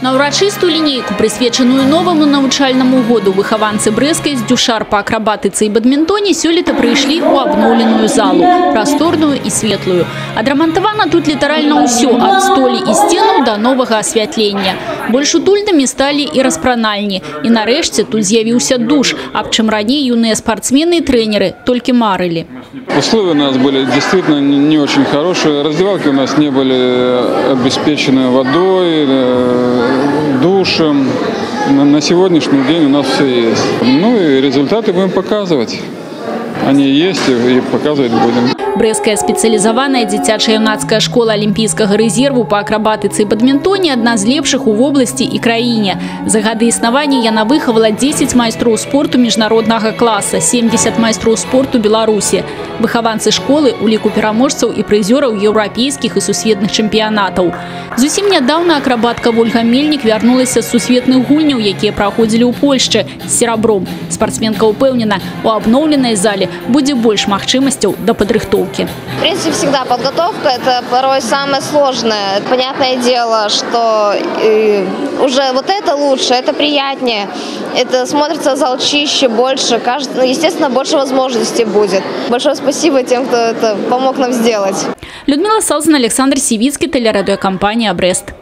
На урачыстую лінейку, прысвечаную новому навучальнаму году, выхаванцы брэскай з дзюшар па акрабатыцы і бадмінтоне сёлета прыйшлі ў абноўленую залу, прасторную і светлую. Адрамантавана тут літаральна ўсё, ад столі і сценаў да новага асвятлення. Больш утульнымі сталі і распранальні. І нарэшце тут з'явіўся душ, аб чым раней юныя спортсмены и тренеры толькі марылі. Условия у нас были действительно не очень хорошие. Раздевалки у нас не были обеспечены водой, душем. На сегодняшний день у нас все есть. Ну и результаты будем показывать. Они есть и показывать будем. Брэская спецыялізаваная дзіцяча-юнацкая школа алімпійскага рэзерву па акрабатыцы і бадмінтоне адна з лепшых у вобласці і краіне. За гады існавання яна выхавала 10 майстроў спорту міжнароднага класа, 70 майстроў спорту Беларусі. Выхаванцы школы у ліку пераможцаў і прызёраў еўрапейскіх і сусветных чэмпіянатаў. Зусім нядаўна акрабатка Вольга Мельнік вярнулася з сусветных гульняў, якія праходзілі ў Польшчы з серабром. Спартсменка ўпэўнена, у абноўленай зале будзе больш магчымасцяў да падрыхтоўкі. В принципе, всегда подготовка – это порой самое сложное. Понятное дело, что уже вот это лучше, это приятнее, это смотрится зал чище, больше, естественно, больше возможностей будет. Большое спасибо тем, кто это помог нам сделать. Людмила Салзан, Александр Сивицкий, телерадиокомпания «Брест».